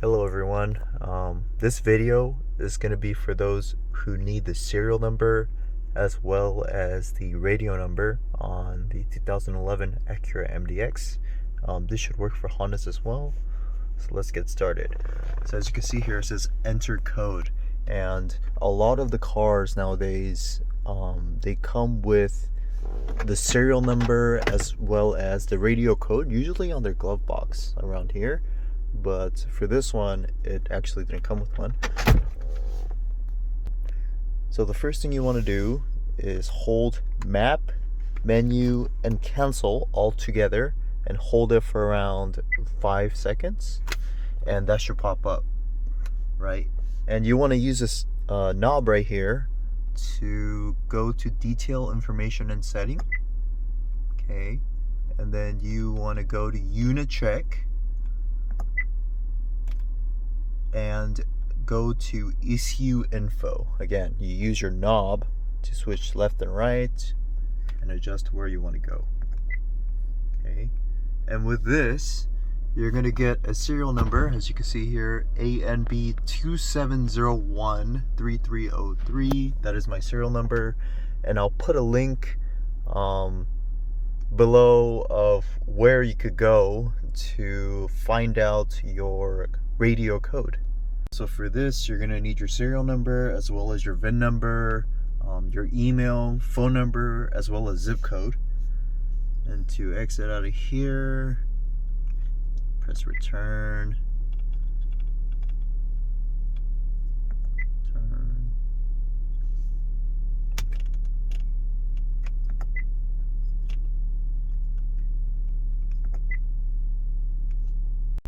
Hello everyone. This video is going to be for those who need the serial number as well as the radio number on the 2011 Acura MDX. This should work for Hondas as well. So let's get started. So as you can see here, it says enter code, and a lot of the cars nowadays they come with the serial number as well as the radio code, usually on their glove box around here. But for this one, it actually didn't come with one. So the first thing you want to do is hold map, menu, and cancel all together and hold it for around 5 seconds, and that should pop up, right? And you want to use this knob right here to go to detail information and setting. Okay, and then you want to go to unit check and go to ECU info. Again, you use your knob to switch left and right and adjust where you want to go. Okay, and with this, you're going to get a serial number, as you can see here, ANB 27013303. That is my serial number, and I'll put a link below of where you could go to find out your radio code. So for this, you're going to need your serial number as well as your VIN number, your email, phone number, as well as zip code. And to exit out of here, press return.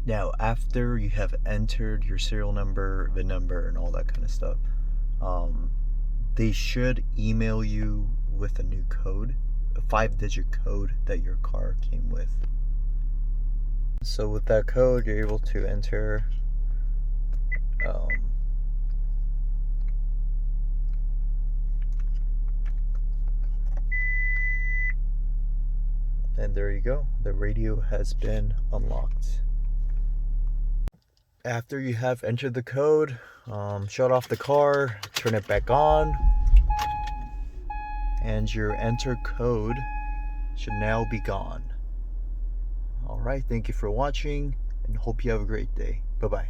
Now, after you have entered your serial number, VIN number, and all that kind of stuff, they should email you with a new code, a 5-digit code that your car came with. So with that code, you're able to enter and there you go. The radio has been unlocked. After you have entered the code, shut off the car, turn it back on, and your enter code should now be gone. Alright, thank you for watching, and hope you have a great day. Bye-bye.